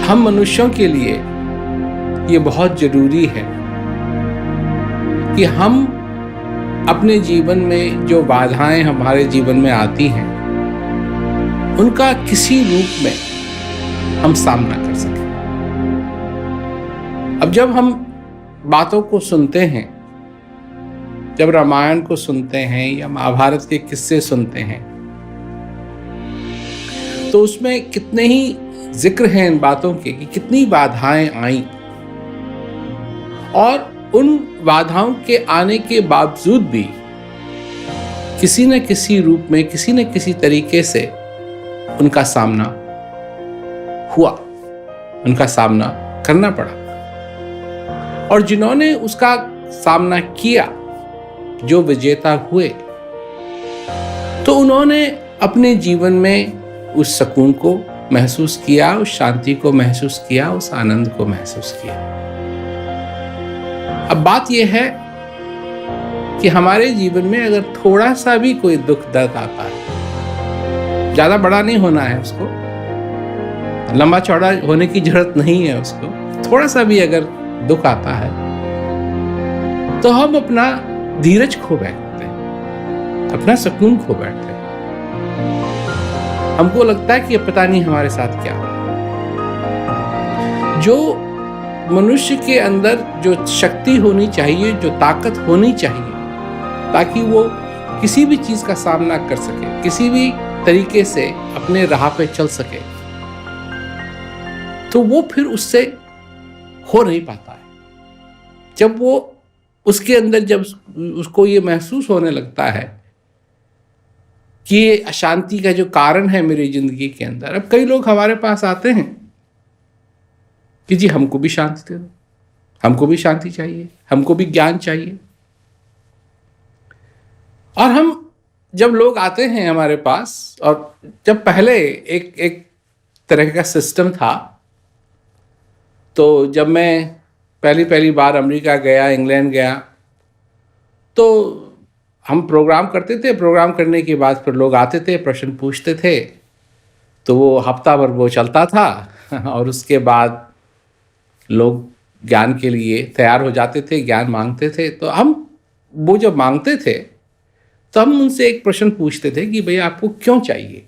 हम मनुष्यों के लिए ये बहुत जरूरी है कि हम अपने जीवन में जो बाधाएं हमारे जीवन में आती हैं उनका किसी रूप में हम सामना कर सकें। अब जब हम बातों को सुनते हैं, जब रामायण को सुनते हैं या महाभारत के किस्से सुनते हैं, तो उसमें कितने ही जिक्र हैं इन बातों के कि कितनी बाधाएं आई और उन बाधाओं के आने के बावजूद भी किसी न किसी रूप में, किसी न किसी तरीके से उनका सामना हुआ, उनका सामना करना पड़ा। और जिन्होंने उसका सामना किया, जो विजेता हुए, तो उन्होंने अपने जीवन में उस सुकून को महसूस किया, उस शांति को महसूस किया, उस आनंद को महसूस किया। अब बात यह है कि हमारे जीवन में अगर थोड़ा सा भी कोई दुख दर्द आता है, ज्यादा बड़ा नहीं होना है उसको, लंबा चौड़ा होने की जरूरत नहीं है उसको, थोड़ा सा भी अगर दुख आता है तो हम अपना धीरज खो बैठते हैं, अपना सुकून खो बैठते हैं। हमको लगता है कि पता नहीं हमारे साथ क्या हो। जो मनुष्य के अंदर जो शक्ति होनी चाहिए, जो ताकत होनी चाहिए ताकि वो किसी भी चीज का सामना कर सके, किसी भी तरीके से अपने राह पे चल सके, तो वो फिर उससे हो नहीं पाता है। जब वो उसके अंदर, जब उसको ये महसूस होने लगता है कि ये अशांति का जो कारण है मेरी जिंदगी के अंदर, अब कई लोग हमारे पास आते हैं कि जी हमको भी शांति दे दो, हमको भी शांति चाहिए, हमको भी ज्ञान चाहिए। और हम जब लोग आते हैं हमारे पास, और जब पहले एक तरह का सिस्टम था, तो जब मैं पहली बार अमेरिका गया, इंग्लैंड गया, तो हम प्रोग्राम करते थे। प्रोग्राम करने के बाद फिर लोग आते थे, प्रश्न पूछते थे, तो वो हफ्ता भर वो चलता था और उसके बाद लोग ज्ञान के लिए तैयार हो जाते थे, ज्ञान मांगते थे। तो हम वो जब मांगते थे तो हम उनसे एक प्रश्न पूछते थे कि भैया आपको क्यों चाहिए,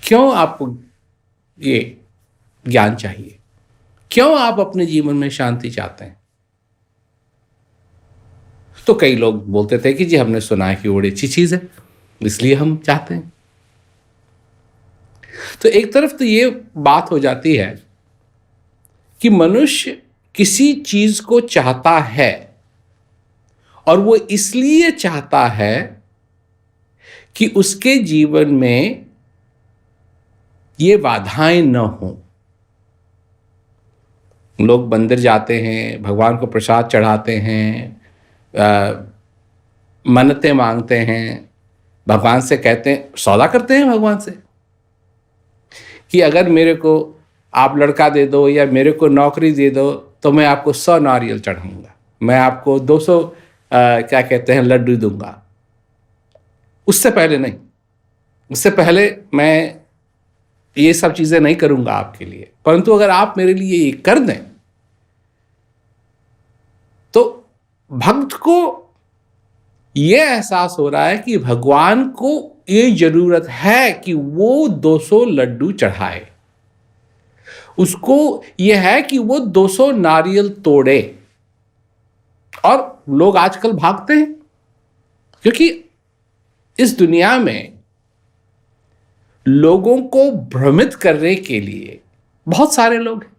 क्यों आपको ये ज्ञान चाहिए, क्यों आप अपने जीवन में शांति चाहते हैं। तो कई लोग बोलते थे कि जी हमने सुना है कि वो बड़ी अच्छी चीज है, इसलिए हम चाहते हैं। तो एक तरफ तो ये बात हो जाती है कि मनुष्य किसी चीज को चाहता है और वो इसलिए चाहता है कि उसके जीवन में ये बाधाएं न हो। लोग मंदिर जाते हैं, भगवान को प्रसाद चढ़ाते हैं, मन्नतें मांगते हैं, भगवान से कहते हैं, सौदा करते हैं भगवान से कि अगर मेरे को आप लड़का दे दो या मेरे को नौकरी दे दो तो मैं आपको 100 नारियल चढ़ाऊंगा, मैं आपको 200 क्या कहते हैं लड्डू दूंगा। उससे पहले नहीं, उससे पहले मैं ये सब चीजें नहीं करूंगा आपके लिए, परंतु अगर आप मेरे लिए ये कर दें। तो भक्त को ये एहसास हो रहा है कि भगवान को ये जरूरत है कि वो 200 लड्डू चढ़ाए, उसको ये है कि वो 200 नारियल तोड़े। और लोग आजकल भागते हैं क्योंकि इस दुनिया में लोगों को भ्रमित करने के लिए बहुत सारे लोग हैं।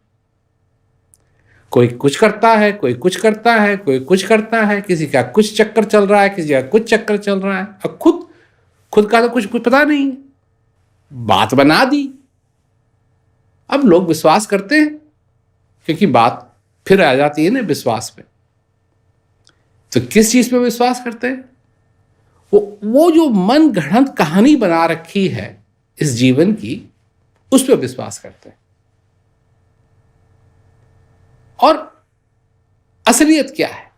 कोई कुछ करता है, कोई कुछ करता है, कोई कुछ करता है, किसी का कुछ चक्कर चल रहा है, किसी का कुछ चक्कर चल रहा है, और खुद का तो कुछ पता नहीं है, बात बना दी। अब लोग विश्वास करते हैं क्योंकि बात फिर आ जाती है ना विश्वास पे। तो किस चीज पे विश्वास करते हैं? वो जो मन गढ़ंत कहानी बना रखी है इस जीवन की, उस पर विश्वास करते हैं। और असलियत क्या है?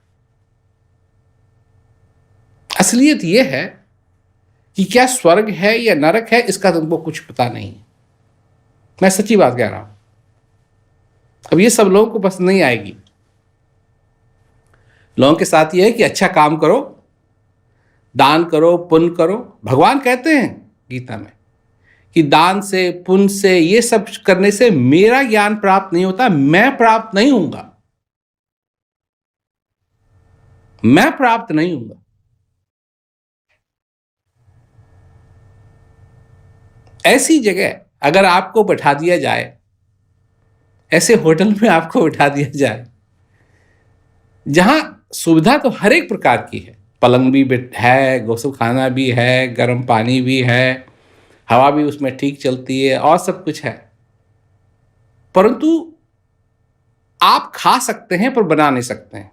असलियत यह है कि क्या स्वर्ग है या नरक है, इसका तुमको कुछ पता नहीं है। मैं सच्ची बात कह रहा हूं। अब ये सब लोगों को पसंद नहीं आएगी। लोगों के साथ ये है कि अच्छा काम करो, दान करो, पुण्य करो। भगवान कहते हैं गीता में कि दान से, पुण्य से, ये सब करने से मेरा ज्ञान प्राप्त नहीं होता, मैं प्राप्त नहीं होऊंगा, मैं प्राप्त नहीं होऊंगा। ऐसी जगह अगर आपको बैठा दिया जाए, ऐसे होटल में आपको बैठा दिया जाए जहां सुविधा तो हर एक प्रकार की है, पलंग भी है, गोसल खाना भी है, गर्म पानी भी है, हवा भी उसमें ठीक चलती है और सब कुछ है, परंतु आप खा सकते हैं पर बना नहीं सकते हैं।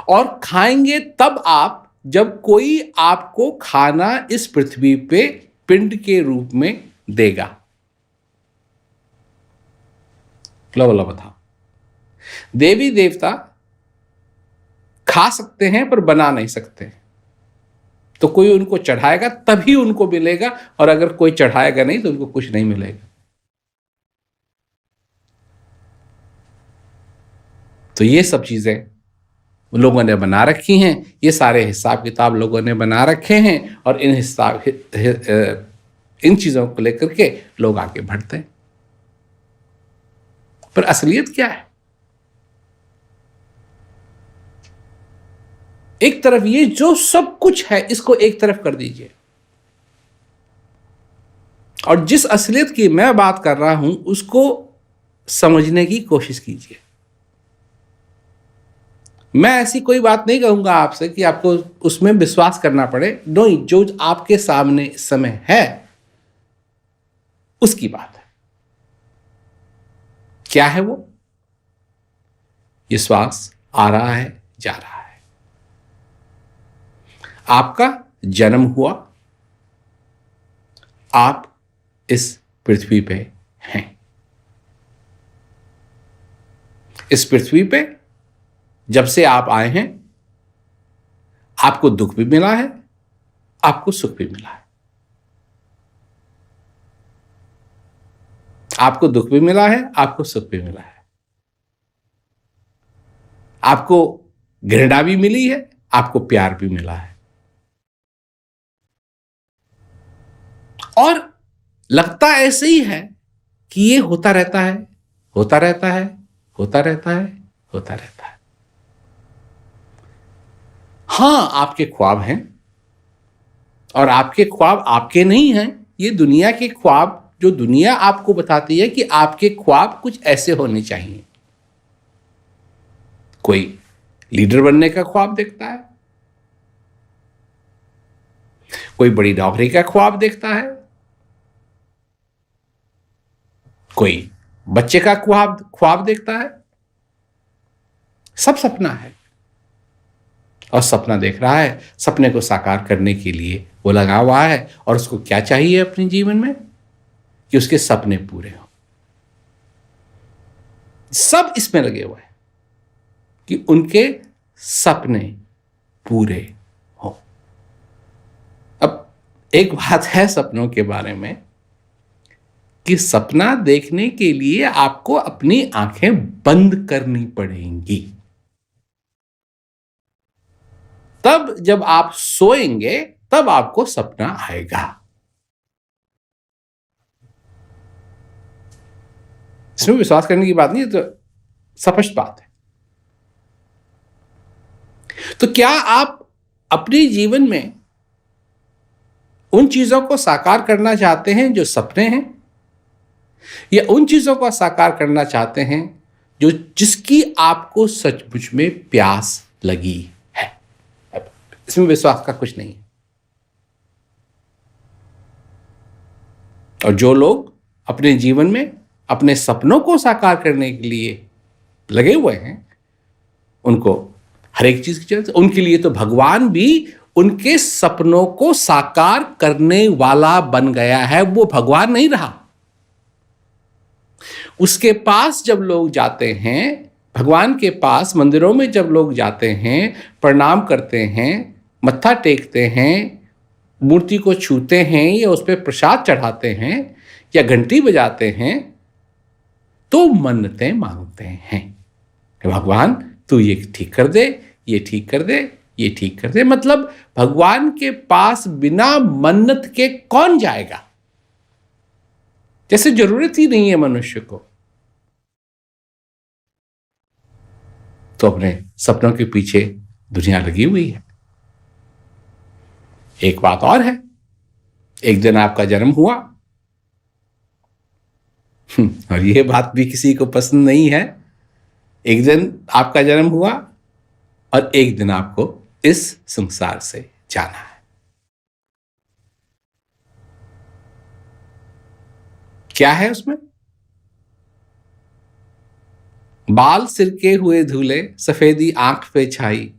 और खाएंगे तब आप जब कोई आपको खाना इस पृथ्वी पे पिंड के रूप में देगा। लो बताओ, देवी देवता खा सकते हैं पर बना नहीं सकते, तो कोई उनको चढ़ाएगा तभी उनको मिलेगा, और अगर कोई चढ़ाएगा नहीं तो उनको कुछ नहीं मिलेगा। तो ये सब चीजें लोगों ने बना रखी हैं, ये सारे हिसाब किताब लोगों ने बना रखे हैं, और इन चीजों को लेकर के लोग आगे बढ़ते हैं। पर असलियत क्या है? एक तरफ ये जो सब कुछ है इसको एक तरफ कर दीजिए, और जिस असलियत की मैं बात कर रहा हूं उसको समझने की कोशिश कीजिए। मैं ऐसी कोई बात नहीं कहूंगा आपसे कि आपको उसमें विश्वास करना पड़े, नहीं, जो आपके सामने इस समय है उसकी बात है। क्या है वो? ये श्वास आ रहा है, जा रहा है, आपका जन्म हुआ, आप इस पृथ्वी पे हैं। इस पृथ्वी पे जब से आप आए हैं आपको दुख भी मिला है, आपको सुख भी मिला है। आपको दुख भी मिला है, आपको सुख भी मिला है। आपको घृणा भी मिली है, आपको प्यार भी मिला है। और लगता ऐसे ही है कि ये होता रहता है, होता रहता है, होता रहता है, होता रहता है। हां, आपके ख्वाब हैं, और आपके ख्वाब आपके नहीं हैं, ये दुनिया के ख्वाब, जो दुनिया आपको बताती है कि आपके ख्वाब कुछ ऐसे होने चाहिए। कोई लीडर बनने का ख्वाब देखता है, कोई बड़ी नौकरी का ख्वाब देखता है, कोई बच्चे का ख्वाब देखता है। सब सपना है, और सपना देख रहा है, सपने को साकार करने के लिए वो लगा हुआ है। और उसको क्या चाहिए अपने जीवन में? कि उसके सपने पूरे हों। सब इसमें लगे हुए हैं कि उनके सपने पूरे हों। अब एक बात है सपनों के बारे में कि सपना देखने के लिए आपको अपनी आंखें बंद करनी पड़ेंगी। तब जब आप सोएंगे तब आपको सपना आएगा। इसमें विश्वास करने की बात नहीं है, तो स्पष्ट बात है। तो क्या आप अपने जीवन में उन चीजों को साकार करना चाहते हैं जो सपने हैं, या उन चीजों को साकार करना चाहते हैं जो जिसकी आपको सचमुच में प्यास लगी है? इसमें विश्वास का कुछ नहीं है। और जो लोग अपने जीवन में अपने सपनों को साकार करने के लिए लगे हुए हैं, उनको हर एक चीज की जरूरत है। उनके लिए तो भगवान भी उनके सपनों को साकार करने वाला बन गया है, वो भगवान नहीं रहा। उसके पास जब लोग जाते हैं, भगवान के पास मंदिरों में जब लोग जाते हैं, प्रणाम करते हैं, मत्था टेकते हैं, मूर्ति को छूते हैं या उस पर प्रसाद चढ़ाते हैं या घंटी बजाते हैं तो मन्नतें मांगते हैं, भगवान तू ये ठीक कर दे, ये ठीक कर दे, ये ठीक कर दे। मतलब भगवान के पास बिना मन्नत के कौन जाएगा? जैसे जरूरत ही नहीं है मनुष्य को, तो अपने सपनों के पीछे दुनिया लगी हुई है। एक बात और है, एक दिन आपका जन्म हुआ, और यह बात भी किसी को पसंद नहीं है, एक दिन आपका जन्म हुआ और एक दिन आपको इस संसार से जाना है। क्या है उसमें? बाल सिर के हुए धूले, सफेदी आंख पे छाई,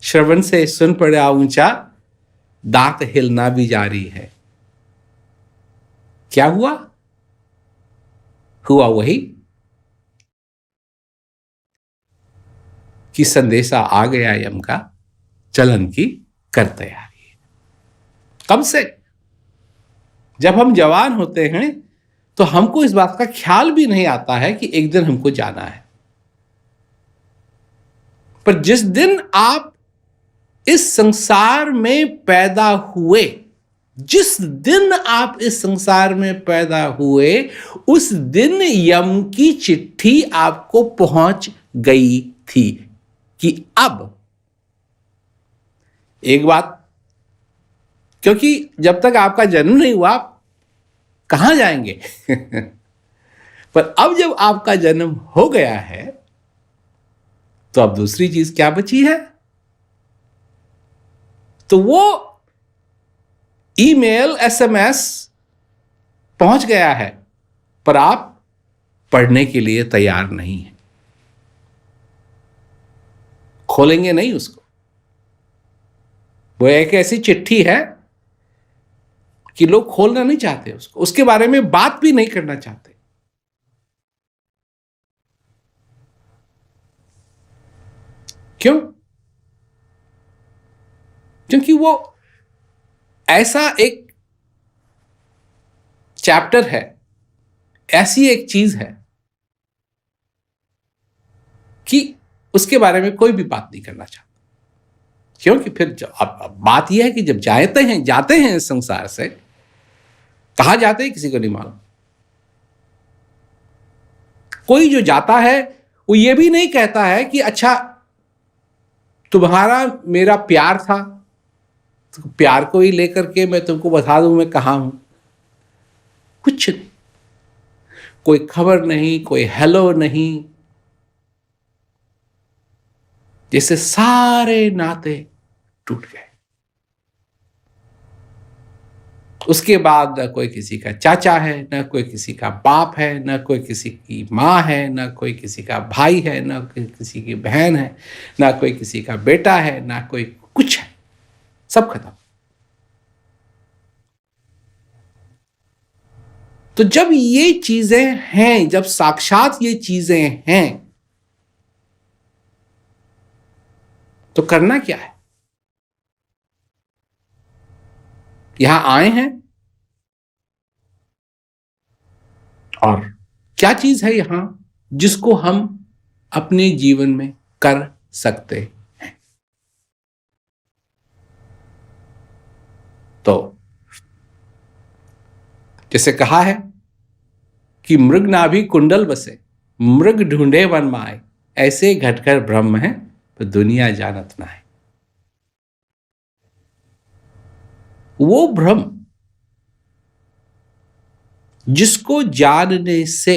श्रवण से सुन पड़ा ऊंचा, दांत हिलना भी जारी है। क्या हुआ? हुआ वही कि संदेशा आ गया यम का, चलन की कर तैयारी। कब से? जब हम जवान होते हैं तो हमको इस बात का ख्याल भी नहीं आता है कि एक दिन हमको जाना है, पर जिस दिन आप इस संसार में पैदा हुए, जिस दिन आप इस संसार में पैदा हुए, उस दिन यम की चिट्ठी आपको पहुंच गई थी कि अब एक बात, क्योंकि जब तक आपका जन्म नहीं हुआ आप कहां जाएंगे पर अब जब आपका जन्म हो गया है तो अब दूसरी चीज क्या बची है? तो वो ईमेल एसएमएस पहुंच गया है, पर आप पढ़ने के लिए तैयार नहीं हैं, खोलेंगे नहीं उसको। वो एक ऐसी चिट्ठी है कि लोग खोलना नहीं चाहते उसको, उसके बारे में बात भी नहीं करना चाहते। क्यों? क्योंकि वो ऐसा एक चैप्टर है, ऐसी एक चीज है कि उसके बारे में कोई भी बात नहीं करना चाहता। क्योंकि फिर अब बात यह है कि जब जाते हैं इस संसार से, कहां जाते हैं किसी को नहीं मालूम। कोई जो जाता है वो ये भी नहीं कहता है कि अच्छा तुम्हारा मेरा प्यार था, तो प्यार को ही लेकर के मैं तुमको बता दूं मैं कहां हूं। कुछ कोई खबर नहीं, कोई हेलो नहीं, जैसे सारे नाते टूट गए। उसके बाद न कोई किसी का चाचा है, न कोई किसी का बाप है, न कोई किसी की माँ है, न कोई किसी का भाई है, न कोई किसी की बहन है, न कोई किसी का बेटा है, न कोई कुछ है, सब खत्म। तो जब ये चीजें हैं, जब साक्षात ये चीजें हैं, तो करना क्या है? यहां आए हैं और क्या चीज है यहां जिसको हम अपने जीवन में कर सकते हैं? तो जैसे कहा है कि मृग नाभि कुंडल बसे, मृग ढूंढे वन माए, ऐसे घटकर ब्रह्म है तो दुनिया जानत ना है। वो ब्रह्म जिसको जानने से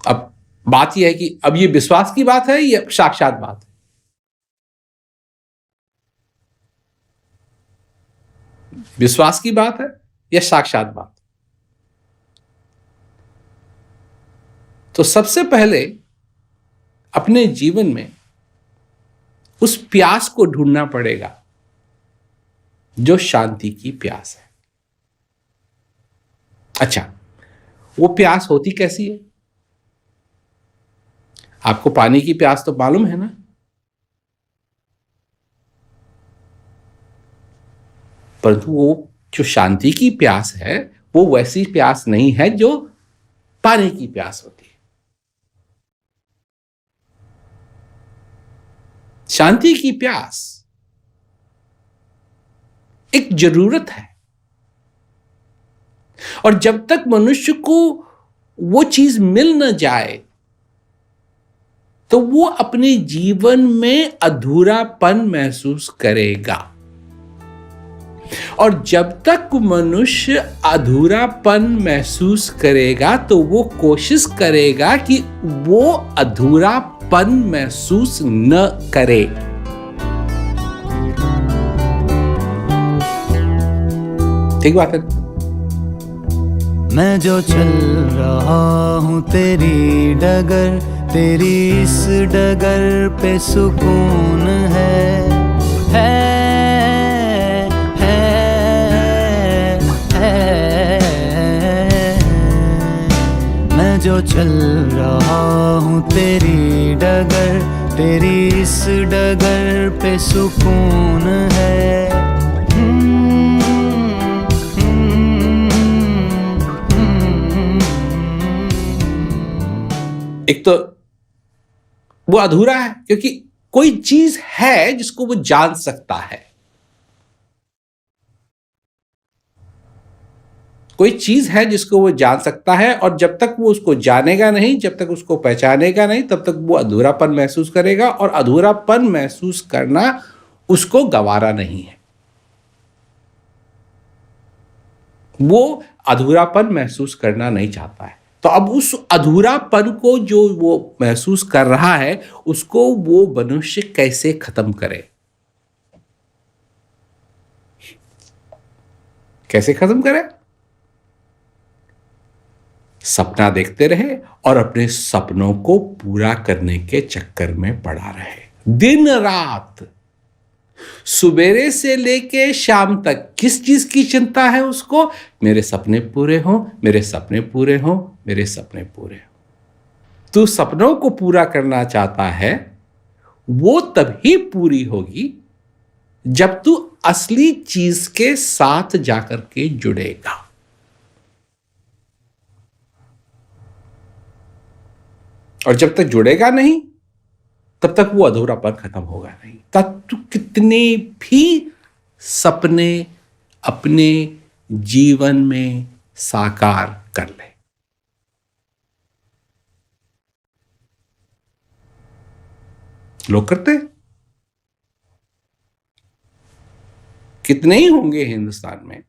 अब बात यह है कि अब ये विश्वास की बात है या साक्षात बात है? विश्वास की बात है या साक्षात बात? तो सबसे पहले अपने जीवन में उस प्यास को ढूंढना पड़ेगा जो शांति की प्यास है। अच्छा, वो प्यास होती कैसी है? आपको पानी की प्यास तो मालूम है ना? परंतु वो जो शांति की प्यास है वो वैसी प्यास नहीं है जो पाने की प्यास होती है। शांति की प्यास एक जरूरत है, और जब तक मनुष्य को वो चीज मिल न जाए तो वो अपने जीवन में अधूरापन महसूस करेगा। और जब तक मनुष्य अधूरापन महसूस करेगा तो वो कोशिश करेगा कि वो अधूरापन महसूस न करे। ठीक बात है। मैं जो चल रहा हूँ तेरी डगर, तेरी इस डगर पे सुकून है। मैं जो चल रहा हूँ तेरी डगर, तेरी इस डगर पे सुकून है। एक तो वो अधूरा है क्योंकि कोई चीज है जिसको वो जान सकता है, कोई चीज है जिसको वो जान सकता है, और जब तक वो उसको जानेगा नहीं, जब तक उसको पहचानेगा नहीं, तब तक वो अधूरापन महसूस करेगा, और अधूरापन महसूस करना उसको गवारा नहीं है। वो अधूरापन महसूस करना नहीं चाहता है। तो अब उस अधूरापन को जो वो महसूस कर रहा है उसको वो मनुष्य कैसे खत्म करे? कैसे खत्म करे? सपना देखते रहे और अपने सपनों को पूरा करने के चक्कर में पड़ा रहे दिन रात। सुबेरे से लेके शाम तक किस चीज की चिंता है उसको? मेरे सपने पूरे हों, मेरे सपने पूरे हों, मेरे सपने पूरे हों। तू सपनों को पूरा करना चाहता है, वो तभी पूरी होगी जब तू असली चीज के साथ जाकर के जुड़ेगा। और जब तक जुड़ेगा नहीं तब तक वो अधूरापन खत्म होगा नहीं। तब तू कितने भी सपने अपने जीवन में साकार कर ले, लोग करते हैं। कितने ही होंगे हिंदुस्तान में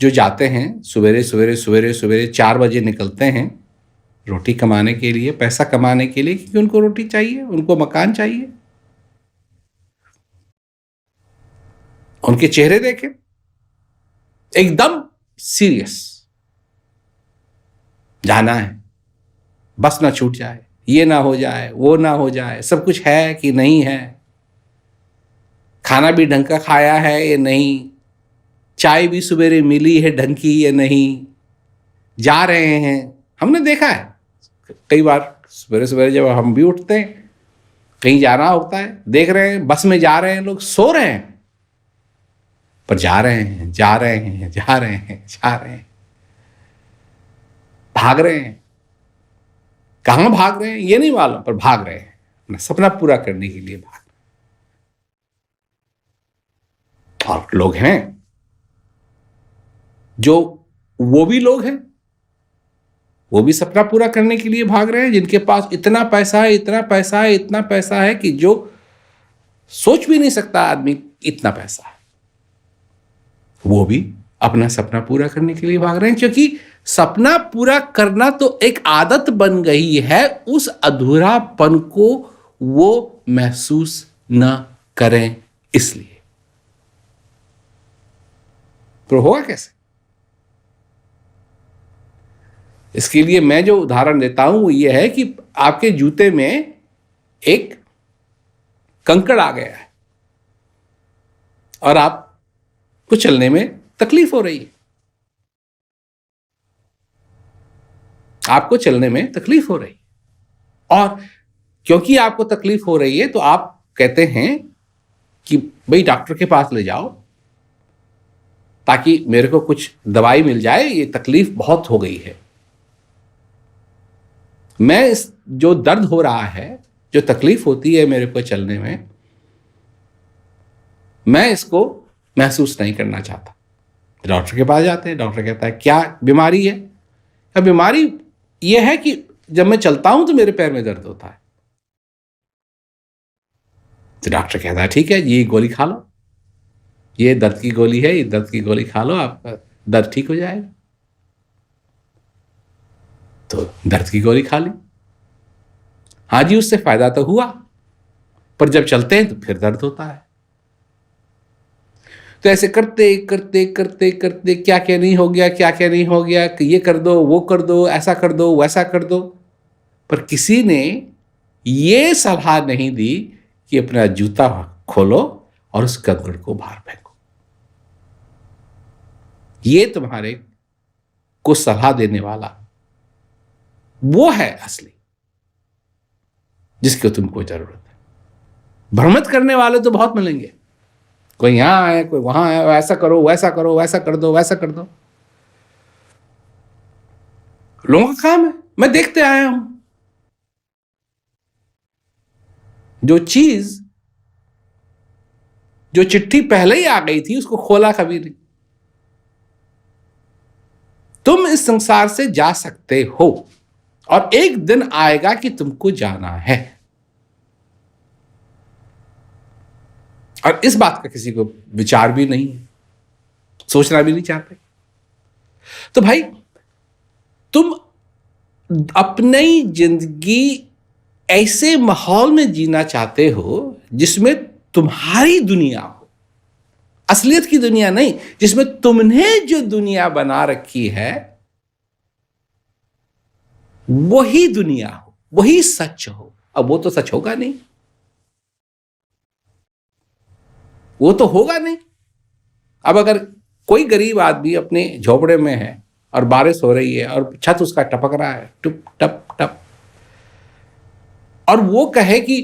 जो जाते हैं सवेरे सवेरे सवेरे सवेरे 4 बजे निकलते हैं रोटी कमाने के लिए, पैसा कमाने के लिए, क्योंकि उनको रोटी चाहिए, उनको मकान चाहिए। उनके चेहरे देखें, एकदम सीरियस। जाना है, बस ना छूट जाए, ये ना हो जाए, वो ना हो जाए, सब कुछ है कि नहीं है, खाना भी ढंग का खाया है या नहीं, चाय भी सवेरे मिली है ढंग की या नहीं, जा रहे हैं। हमने देखा है कई बार सवेरे सवेरे जब हम भी उठते हैं, कहीं जाना होता है, देख रहे हैं बस में जा रहे हैं लोग, सो रहे हैं पर जा रहे हैं, जा रहे हैं, जा रहे हैं, जा रहे हैं, भाग रहे हैं। कहां भाग रहे हैं ये नहीं मालूम, पर भाग रहे हैं, अपना सपना पूरा करने के लिए भाग। और लोग हैं जो वो भी लोग हैं, वो भी सपना पूरा करने के लिए भाग रहे हैं, जिनके पास इतना पैसा है, इतना पैसा है, इतना पैसा है कि जो सोच भी नहीं सकता आदमी, इतना पैसा है। वो भी अपना सपना पूरा करने के लिए भाग रहे हैं, क्योंकि सपना पूरा करना तो एक आदत बन गई है। उस अधूरापन को वो महसूस न करें इसलिए। तो होगा कैसे? इसके लिए मैं जो उदाहरण देता हूं वो ये है कि आपके जूते में एक कंकड़ आ गया है और आपको चलने में तकलीफ हो रही है, आपको चलने में तकलीफ हो रही है। और क्योंकि आपको तकलीफ हो रही है तो आप कहते हैं कि भाई डॉक्टर के पास ले जाओ, ताकि मेरे को कुछ दवाई मिल जाए, ये तकलीफ बहुत हो गई है। मैं इस जो दर्द हो रहा है, जो तकलीफ होती है मेरे को चलने में, मैं इसको महसूस नहीं करना चाहता। डॉक्टर के पास जाते हैं, डॉक्टर कहता है क्या बीमारी है? क्या बीमारी यह है कि जब मैं चलता हूं तो मेरे पैर में दर्द होता है। तो डॉक्टर कहता है ठीक है, ये गोली खा लो, ये दर्द की गोली है, ये दर्द की गोली खा लो, आपका दर्द ठीक हो जाएगा। तो दर्द की गोली खा ली। हाँ जी, उससे फायदा तो हुआ, पर जब चलते हैं तो फिर दर्द होता है। तो ऐसे करते करते करते करते क्या क्या नहीं हो गया, क्या क्या नहीं हो गया, कि ये कर दो, वो कर दो, ऐसा कर दो, वैसा कर दो, पर किसी ने ये सलाह नहीं दी कि अपना जूता खोलो और उस कंकड़ को बाहर फेंको। ये तुम्हारे को सलाह देने वाला वो है असली, जिसकी तुमको जरूरत है। भ्रमित करने वाले तो बहुत मिलेंगे, कोई यहां आए, कोई वहां आए, ऐसा करो, वैसा करो, वैसा कर दो, वैसा कर दो। लोगों का काम है, मैं देखते आया हूं। जो चीज, जो चिट्ठी पहले ही आ गई थी, उसको खोला कभी नहीं। तुम इस संसार से जा सकते हो और एक दिन आएगा कि तुमको जाना है, और इस बात का किसी को विचार भी नहीं है, सोचना भी नहीं चाहते। तो भाई, तुम अपनी जिंदगी ऐसे माहौल में जीना चाहते हो जिसमें तुम्हारी दुनिया हो, असलियत की दुनिया नहीं, जिसमें तुमने जो दुनिया बना रखी है वही दुनिया हो, वही सच हो। अब वो तो सच होगा नहीं, वो तो होगा नहीं। अब अगर कोई गरीब आदमी अपने झोपड़े में है और बारिश हो रही है और छत उसका टपक रहा है, टुप टप टप, और वो कहे कि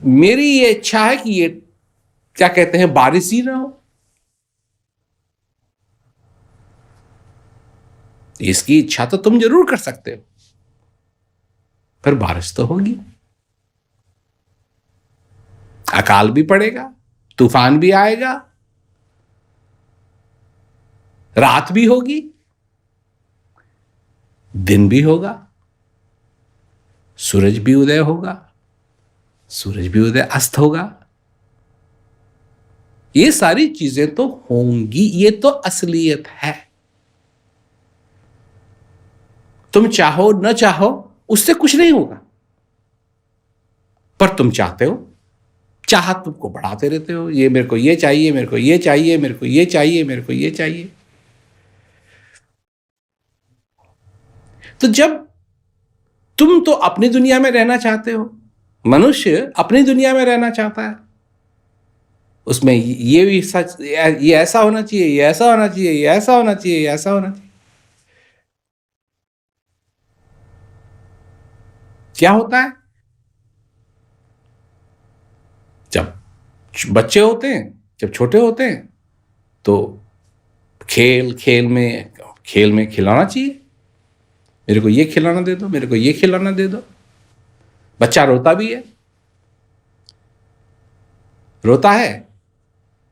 मेरी ये इच्छा है कि ये क्या कहते हैं, बारिश ही ना हो, इसकी इच्छा तो तुम जरूर कर सकते हो, पर बारिश तो होगी, अकाल भी पड़ेगा, तूफान भी आएगा, रात भी होगी, दिन भी होगा, सूरज भी उदय होगा, सूरज भी उदय अस्त होगा। ये सारी चीजें तो होंगी, ये तो असलियत है। तुम चाहो न चाहो उससे कुछ नहीं होगा, पर तुम चाहते हो, चाहत तुमको बढ़ाते रहते हो, ये मेरे को ये चाहिए, मेरे को ये चाहिए, मेरे को ये चाहिए, मेरे को ये चाहिए। तो जब तुम तो अपनी दुनिया में रहना चाहते हो, मनुष्य अपनी दुनिया में रहना चाहता है, उसमें ये भी सच, ये ऐसा होना चाहिए, ये ऐसा होना चाहिए, ये ऐसा होना चाहिए, ये ऐसा होना चाहिए। क्या होता है, जब बच्चे होते हैं, जब छोटे होते हैं, तो खेल में खिलाना चाहिए, मेरे को ये खिलाना दे दो, मेरे को ये खिलाना दे दो। बच्चा रोता भी है, रोता है,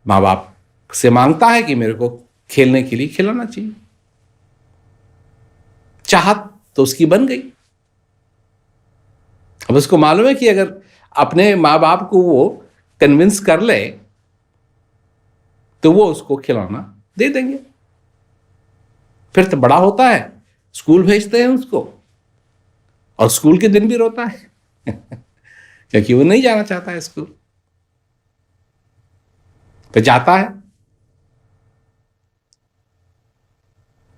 माँ बाप से मांगता है कि मेरे को खेलने के लिए खिलाना चाहिए। चाहत तो उसकी बन गई। अब उसको मालूम है कि अगर अपने माँ बाप को वो कन्विंस कर ले तो वो उसको खिलौना दे देंगे। फिर तो बड़ा होता है, स्कूल भेजते हैं उसको, और स्कूल के दिन भी रोता है क्योंकि वो नहीं जाना चाहता है स्कूल। तो जाता है,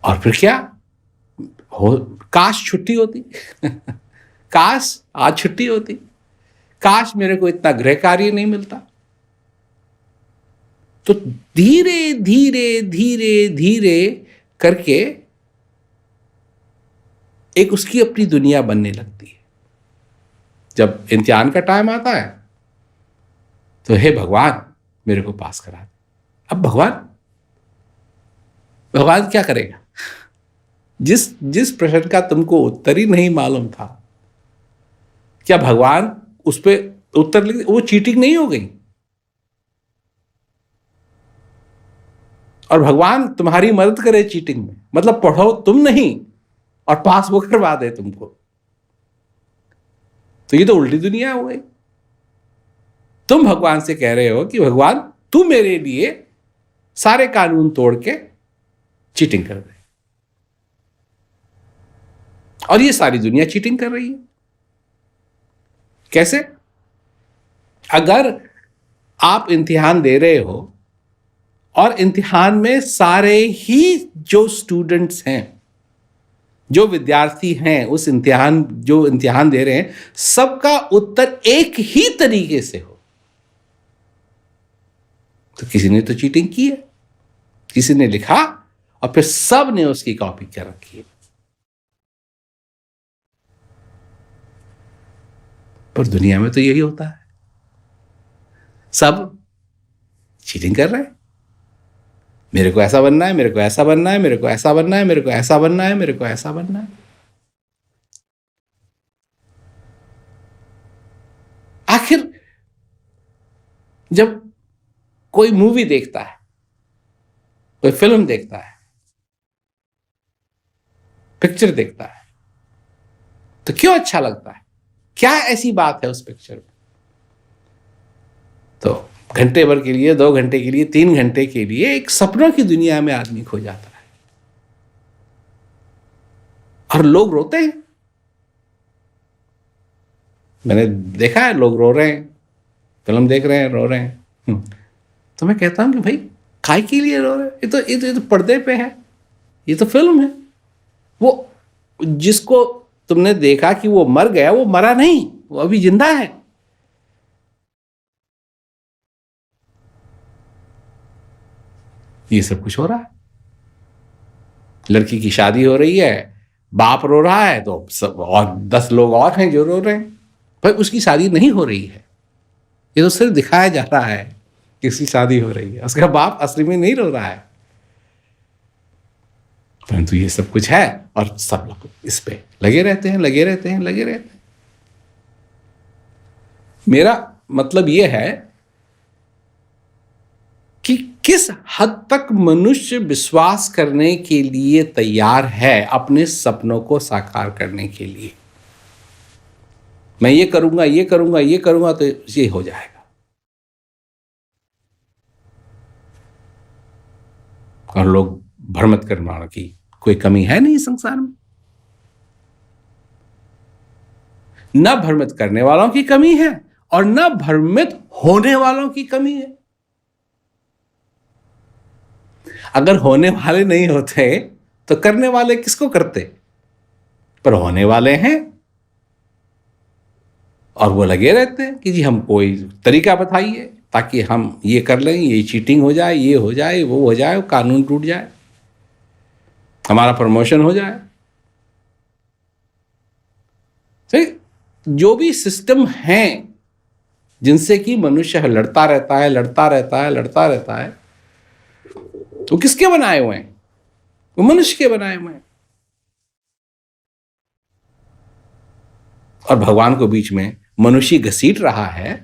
और फिर क्या हो, काश छुट्टी होती काश आज छुट्टी होती, काश मेरे को इतना गृह कार्य नहीं मिलता। तो धीरे धीरे धीरे धीरे करके एक उसकी अपनी दुनिया बनने लगती है। जब इम्तिहान का टाइम आता है तो हे भगवान मेरे को पास करा दे, अब भगवान क्या करेगा? जिस प्रश्न का तुमको उत्तर ही नहीं मालूम था, क्या भगवान उस पर उत्तर लिख? वो चीटिंग नहीं हो गई? और भगवान तुम्हारी मदद करे चीटिंग में, मतलब पढ़ो तुम नहीं और पास वो करवा दे तुमको, तो ये तो उल्टी दुनिया हो गई। तुम भगवान से कह रहे हो कि भगवान तू मेरे लिए सारे कानून तोड़ के चीटिंग कर दे, और ये सारी दुनिया चीटिंग कर रही है। कैसे? अगर आप इम्तिहान दे रहे हो और इम्तिहान में सारे ही जो स्टूडेंट्स हैं, जो विद्यार्थी हैं, उस जो इम्तिहान दे रहे हैं, सबका उत्तर एक ही तरीके से हो, तो किसी ने तो चीटिंग की है। किसी ने लिखा और फिर सब ने उसकी कॉपी कर रखी है। पर दुनिया में तो यही होता है, सब चीटिंग कर रहे हैं। मेरे को ऐसा बनना है, मेरे को ऐसा बनना है, मेरे को ऐसा बनना है, मेरे को ऐसा बनना है, मेरे को ऐसा बनना है। आखिर जब कोई मूवी देखता है, कोई फिल्म देखता है, पिक्चर देखता है, तो क्यों अच्छा लगता है? क्या ऐसी बात है उस पिक्चर में? तो घंटे भर के लिए, 2 घंटे के लिए, 3 घंटे के लिए एक सपनों की दुनिया में आदमी खो जाता है, और लोग रोते हैं। मैंने देखा है, लोग रो रहे हैं, फिल्म देख रहे हैं, रो रहे हैं। तो मैं कहता हूं कि भाई काय के लिए रो रहे हैं? ये तो पर्दे पे है, ये तो फिल्म है। वो जिसको तुमने देखा कि वो मर गया, वो मरा नहीं, वो अभी जिंदा है। ये सब कुछ हो रहा है। लड़की की शादी हो रही है, बाप रो रहा है, तो सब और 10 लोग और हैं जो रो रहे हैं। भाई उसकी शादी नहीं हो रही है, ये तो सिर्फ दिखाया जा रहा है कि उसकी शादी हो रही है, उसका बाप असली में नहीं रो रहा है। परंतु ये सब कुछ है और सब लोग इस पे लगे रहते हैं, लगे रहते हैं, लगे रहते हैं। मेरा मतलब ये है कि किस हद तक मनुष्य विश्वास करने के लिए तैयार है अपने सपनों को साकार करने के लिए। मैं ये करूंगा, ये करूंगा, ये करूंगा तो ये हो जाएगा। और लोग भ्रमित करने वालों की कोई कमी है नहीं संसार में। न भ्रमित करने वालों की कमी है और न भ्रमित होने वालों की कमी है। अगर होने वाले नहीं होते तो करने वाले किसको करते? पर होने वाले हैं और वो लगे रहते हैं कि जी हम कोई तरीका बताइए ताकि हम ये कर लें, ये चीटिंग हो जाए, ये हो जाए, वो हो जाए, कानून टूट जाए, हमारा प्रमोशन हो जाए। जो भी सिस्टम हैं जिनसे कि मनुष्य लड़ता रहता है, लड़ता रहता है, लड़ता रहता है, तो किसके बनाए हुए हैं? वो मनुष्य के बनाए हुए हैं। और भगवान को बीच में मनुष्य घसीट रहा है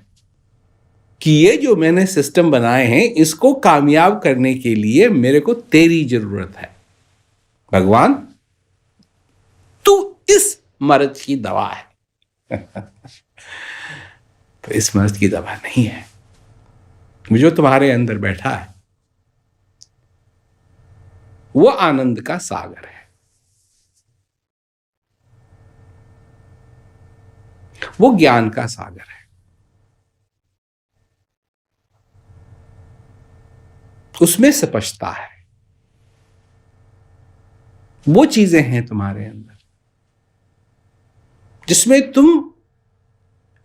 कि ये जो मैंने सिस्टम बनाए हैं, इसको कामयाब करने के लिए मेरे को तेरी जरूरत है। भगवान तू इस मर्ज की दवा है। तो इस मर्ज की दवा नहीं है। जो तुम्हारे अंदर बैठा है वो आनंद का सागर है, वो ज्ञान का सागर है। उसमें स्पष्टता है, वो चीजें हैं तुम्हारे अंदर जिसमें तुम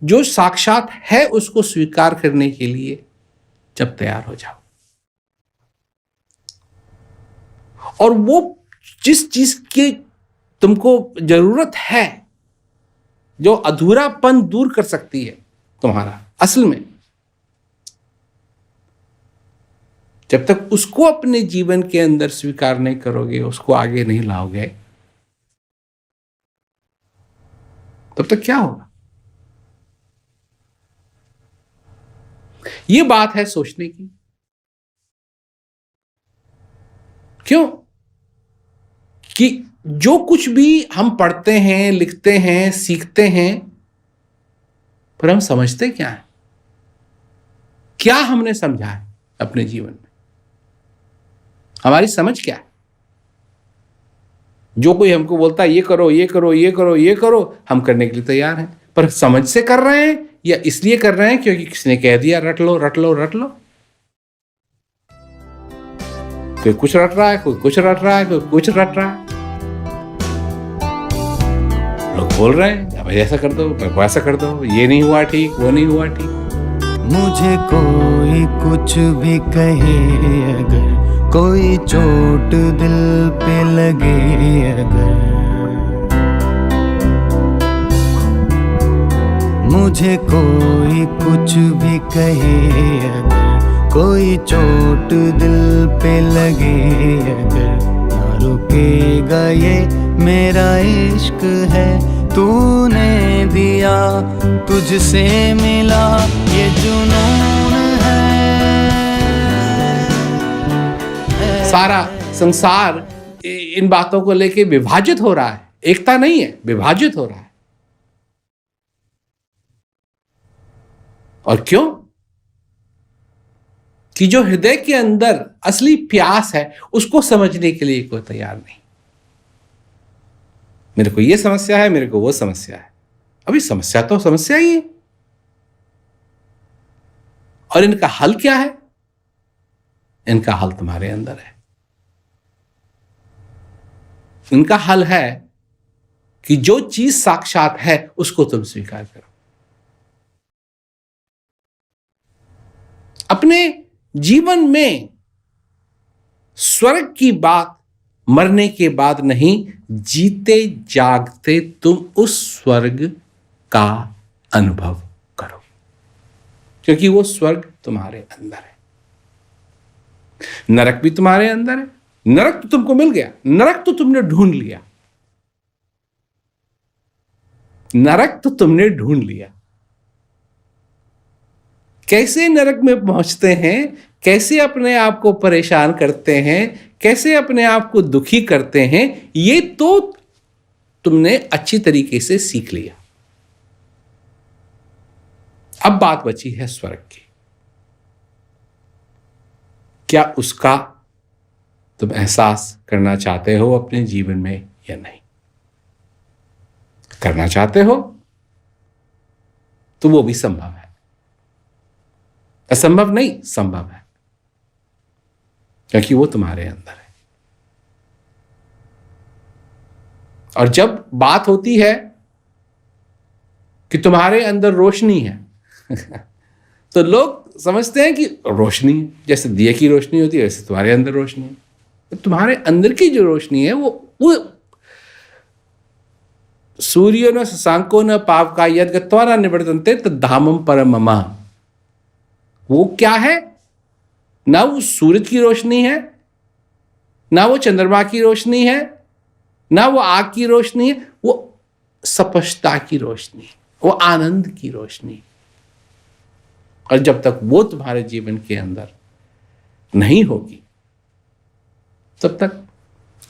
जो साक्षात है उसको स्वीकार करने के लिए जब तैयार हो जाओ, और वो जिस चीज की तुमको जरूरत है, जो अधूरापन दूर कर सकती है तुम्हारा, असल में जब तक उसको अपने जीवन के अंदर स्वीकार नहीं करोगे, उसको आगे नहीं लाओगे, तब तक क्या होगा? ये बात है सोचने की। क्यों? कि जो कुछ भी हम पढ़ते हैं, लिखते हैं, सीखते हैं, पर हम समझते क्या है? क्या हमने समझा है अपने जीवन में? हमारी समझ क्या है? जो कोई हमको बोलता है ये करो, ये करो, ये करो, ये करो, हम करने के लिए तैयार हैं, पर समझ से कर रहे हैं या इसलिए कर रहे हैं क्योंकि किसी ने कह दिया रट लो, रट लो, रट लो? कोई कुछ रट रहा है, कोई कुछ रट रहा है, कोई कुछ रट रहा है। लोग बोल रहे हैं भाई ऐसा कर दो, वैसा कर दो, ये नहीं हुआ ठीक, वो नहीं हुआ ठीक। मुझे कोई कुछ भी कहे अगर, कोई चोट दिल पे लगे अगर, मुझे कोई कुछ भी कहे अगर, कोई चोट दिल पे लगे अगर, ना रुकेगा ये मेरा इश्क है, तूने दिया तुझसे मिला ये जुनून है। सारा संसार इन बातों को लेके विभाजित हो रहा है, एकता नहीं है, विभाजित हो रहा है। और क्यों? कि जो हृदय के अंदर असली प्यास है उसको समझने के लिए कोई तैयार नहीं। मेरे को ये समस्या है, मेरे को वो समस्या है। अभी समस्या तो समस्या ही है, और इनका हल क्या है? इनका हल तुम्हारे अंदर है। इनका हल है कि जो चीज साक्षात है उसको तुम स्वीकार करो। अपने जीवन में स्वर्ग की बात मरने के बाद नहीं, जीते जागते तुम उस स्वर्ग का अनुभव करो, क्योंकि वो स्वर्ग तुम्हारे अंदर है। नरक भी तुम्हारे अंदर है। नरक तो तुमको मिल गया, नरक तो तुमने ढूंढ लिया, नरक तो तुमने ढूंढ लिया। कैसे नरक में पहुंचते हैं, कैसे अपने आप को परेशान करते हैं, कैसे अपने आप को दुखी करते हैं, ये तो तुमने अच्छी तरीके से सीख लिया। अब बात बची है स्वर्ग की। क्या उसका तुम एहसास करना चाहते हो अपने जीवन में या नहीं? करना चाहते हो तो वो भी संभव है, असंभव नहीं, संभव है, क्योंकि वो तुम्हारे अंदर है। और जब बात होती है कि तुम्हारे अंदर रोशनी है तो लोग समझते हैं कि रोशनी है, जैसे दिए की रोशनी होती है वैसे तुम्हारे अंदर रोशनी है। तो तुम्हारे अंदर की जो रोशनी है वो सूर्यो न शशांको न पावका यद गत्वा न निवर्तन्ते तद्धामम परम मम। वो क्या है? ना वो सूरज की रोशनी है, ना वो चंद्रमा की रोशनी है, ना वो आग की रोशनी है, वो स्पष्टता की रोशनी है, वो आनंद की रोशनी। और जब तक वो तुम्हारे जीवन के अंदर नहीं होगी तब तक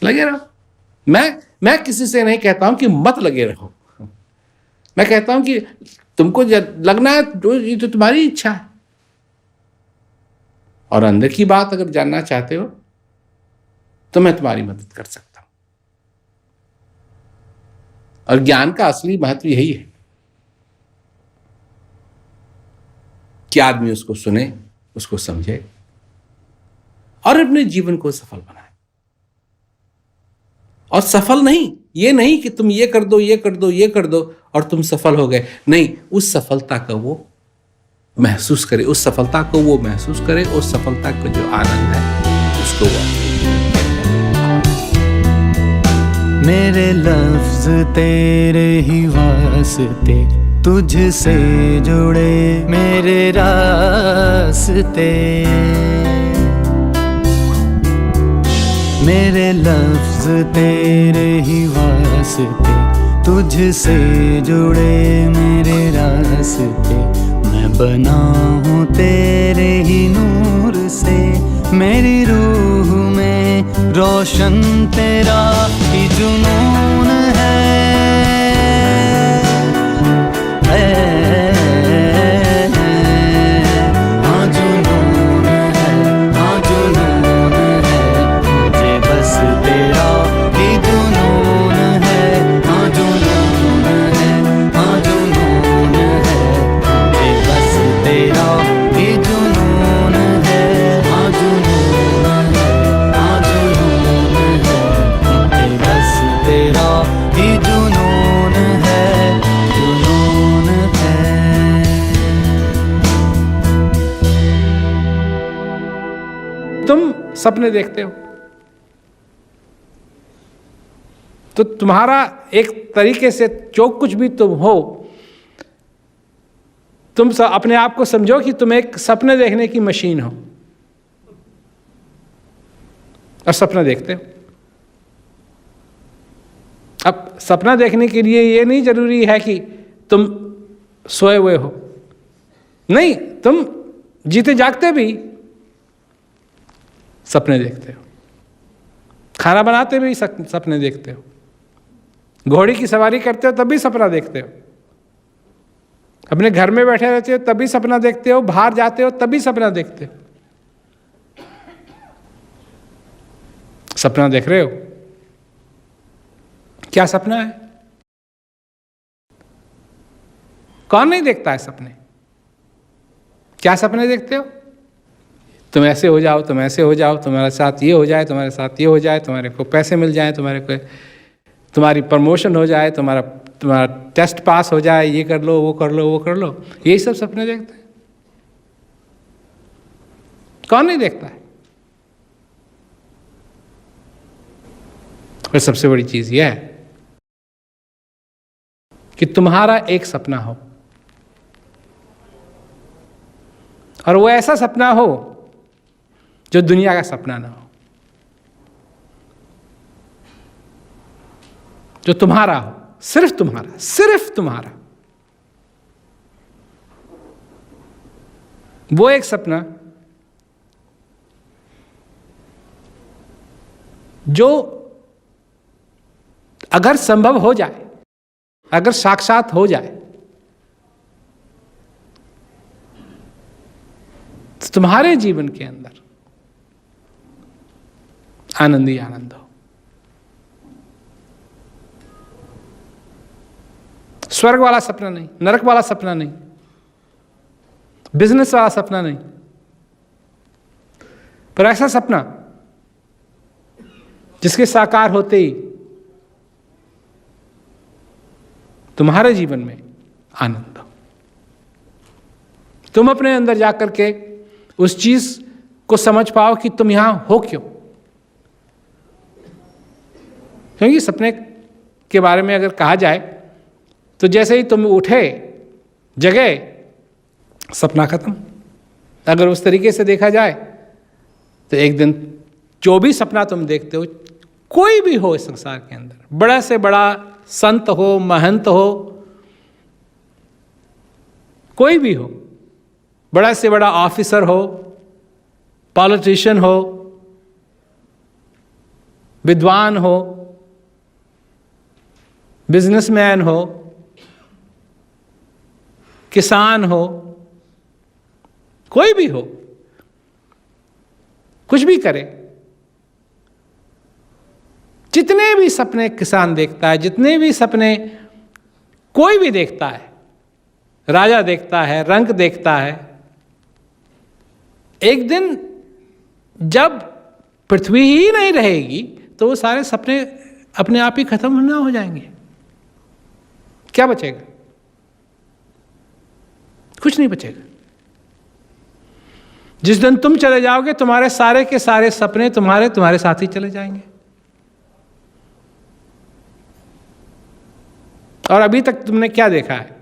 लगे रहो। मैं किसी से नहीं कहता हूं कि मत लगे रहो, मैं कहता हूं कि तुमको लगना है ये तो तुम्हारी इच्छा है। और अंदर की बात अगर जानना चाहते हो तो मैं तुम्हारी मदद कर सकता हूं। और ज्ञान का असली महत्व यही है कि आदमी उसको सुने, उसको समझे और अपने जीवन को सफल बनाए। और सफल नहीं, ये नहीं कि तुम ये कर दो, ये कर दो, ये कर दो और तुम सफल हो गए। नहीं, उस सफलता का वो महसूस करे, उस सफलता को वो महसूस करे, उस सफलता का जो आनंद है उसको वो। मेरे लफ्ज तेरे ही वास्ते, तुझसे जुड़े मेरे रास्ते, मेरे लफ्ज तेरे ही वास्ते, तुझसे जुड़े मेरे रास्ते। मैं बना हूँ तेरे ही नूर से, मेरी रूह में रोशन तेरा ही जुनून है। हाँ जुनून है, हाँ जुनून है, मुझे बस तेरा ही जुनून है। हाँ जुनून है, हाँ जुनून है, मुझे बस तेरा ही जुनून है। हाँ जुनून है, हाँ जुनून है, मुझे बस तेरा ही जुनून है, जुनून है। तुम सपने देखते हो तो तुम्हारा एक तरीके से जो कुछ भी तुम हो, तुम अपने आप को समझो कि तुम एक सपने देखने की मशीन हो और सपना देखते हो। अब सपना देखने के लिए ये नहीं जरूरी है कि तुम सोए हुए हो, नहीं, तुम जीते जागते भी सपने देखते हो, खाना बनाते भी सपने देखते हो, घोड़े की सवारी करते हो तब भी सपना देखते हो, अपने घर में बैठे रहते हो तब भी सपना देखते हो, बाहर जाते हो तब भी सपना देखते हो। सपना देख रहे हो? क्या सपना है? कौन नहीं देखता है सपने? क्या सपने देखते हो? तुम ऐसे हो जाओ, तुम ऐसे हो जाओ, तुम्हारे साथ ये हो जाए, तुम्हारे साथ ये हो जाए, तुम्हारे को पैसे मिल जाए, तुम्हारी प्रमोशन हो जाए, तुम्हारा टेस्ट पास हो जाए, ये कर लो, वो कर लो, वो कर लो। यही सब सपने देखते हैं। कौन नहीं देखता है? और सबसे बड़ी चीज यह है कि तुम्हारा एक सपना हो और वो ऐसा सपना हो जो दुनिया का सपना ना हो, जो तुम्हारा हो, सिर्फ तुम्हारा, सिर्फ तुम्हारा। वो एक सपना जो अगर संभव हो जाए, अगर साक्षात हो जाए, तो तुम्हारे जीवन के अंदर आनंद ही आनंद हो। स्वर्ग वाला सपना नहीं, नरक वाला सपना नहीं, बिजनेस वाला सपना नहीं, पर ऐसा सपना जिसके साकार होते ही तुम्हारे जीवन में आनंद हो। तुम अपने अंदर जाकर के उस चीज को समझ पाओ कि तुम यहां हो क्यों। क्योंकि सपने के बारे में अगर कहा जाए तो जैसे ही तुम उठे, जगे, सपना खत्म। अगर उस तरीके से देखा जाए तो एक दिन जो भी सपना तुम देखते हो, कोई भी हो इस संसार के अंदर, बड़ा से बड़ा संत हो, महंत हो, कोई भी हो, बड़ा से बड़ा ऑफिसर हो, पॉलिटिशियन हो, विद्वान हो, बिजनेसमैन हो, किसान हो, कोई भी हो, कुछ भी करे, जितने भी सपने किसान देखता है, जितने भी सपने कोई भी देखता है, राजा देखता है, रंक देखता है, एक दिन जब पृथ्वी ही नहीं रहेगी तो वो सारे सपने अपने आप ही खत्म होना हो जाएंगे। क्या बचेगा? कुछ नहीं बचेगा। जिस दिन तुम चले जाओगे, तुम्हारे सारे के सारे सपने तुम्हारे साथ ही चले जाएंगे। और अभी तक तुमने क्या देखा है?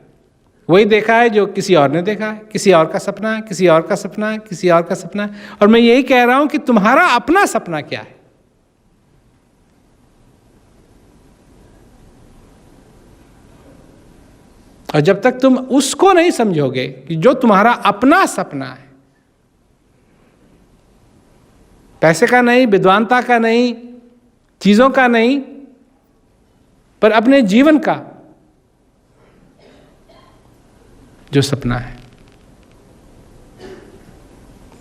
वही देखा है जो किसी और ने देखा है, किसी और का सपना है, किसी और का सपना है, किसी और का सपना है। और मैं यही कह रहा हूं कि तुम्हारा अपना सपना क्या है? और जब तक तुम उसको नहीं समझोगे कि जो तुम्हारा अपना सपना है, पैसे का नहीं, विद्वानता का नहीं, चीजों का नहीं, पर अपने जीवन का जो सपना है,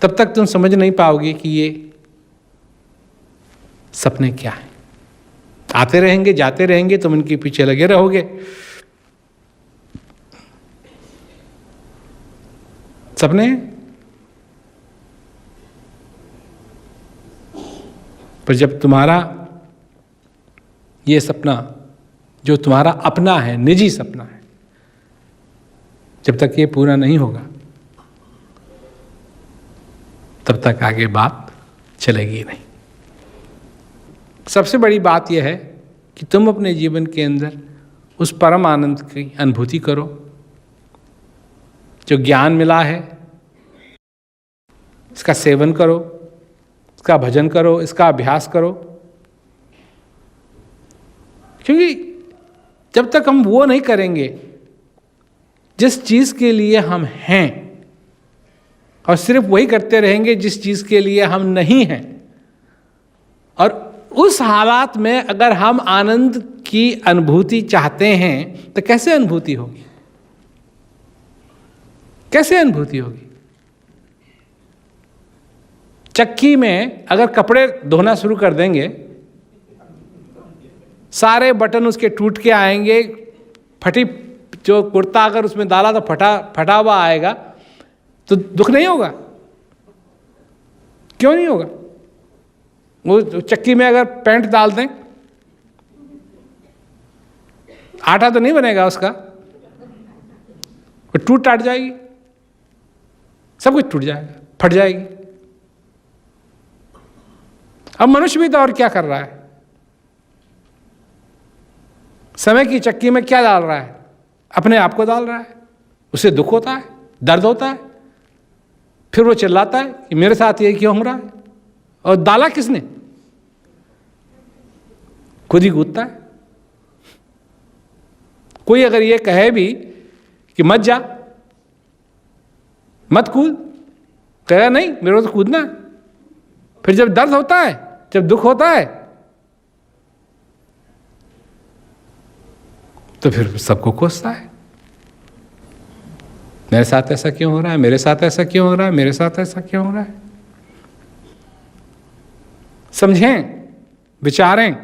तब तक तुम समझ नहीं पाओगे कि ये सपने क्या हैं। आते रहेंगे, जाते रहेंगे, तुम इनके पीछे लगे रहोगे। सपने, पर जब तुम्हारा ये सपना जो तुम्हारा अपना है, निजी सपना है, जब तक ये पूरा नहीं होगा तब तक आगे बात चलेगी नहीं। सबसे बड़ी बात यह है कि तुम अपने जीवन के अंदर उस परम आनंद की अनुभूति करो जो ज्ञान मिला है। इसका सेवन करो, इसका भजन करो, इसका अभ्यास करो, क्योंकि जब तक हम वो नहीं करेंगे जिस चीज के लिए हम हैं, और सिर्फ वही करते रहेंगे जिस चीज के लिए हम नहीं हैं, और उस हालात में अगर हम आनंद की अनुभूति चाहते हैं तो कैसे अनुभूति होगी? कैसे अनुभूति होगी? चक्की में अगर कपड़े धोना शुरू कर देंगे, सारे बटन उसके टूट के आएंगे, फटी जो कुर्ता अगर उसमें डाला तो फटा हुआ आएगा, तो दुख नहीं होगा? क्यों नहीं होगा? वो चक्की में अगर पैंट डाल दें, आटा तो नहीं बनेगा उसका, वो टूट टाट जाएगी, सब कुछ टूट जाएगा, फट जाएगी। अब मनुष्य भी तो और क्या कर रहा है? समय की चक्की में क्या डाल रहा है? अपने आप को डाल रहा है। उसे दुख होता है, दर्द होता है, फिर वो चिल्लाता है कि मेरे साथ ये क्यों हो रहा है? और डाला किसने? खुद ही कूदता है। कोई अगर ये कहे भी कि मत जा, मत कूद, कहेगा नहीं मेरे को तो कूदना है। फिर जब दर्द होता है, जब दुख होता है, तो फिर सबको कोसता है, मेरे साथ ऐसा क्यों हो रहा है, मेरे साथ ऐसा क्यों हो रहा है, मेरे साथ ऐसा क्यों हो रहा है। समझें, विचारें।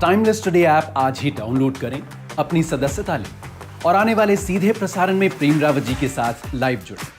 टाइमलेस टुडे ऐप आज ही डाउनलोड करें, अपनी सदस्यता लें और आने वाले सीधे प्रसारण में प्रेम रावत जी के साथ लाइव जुड़ें।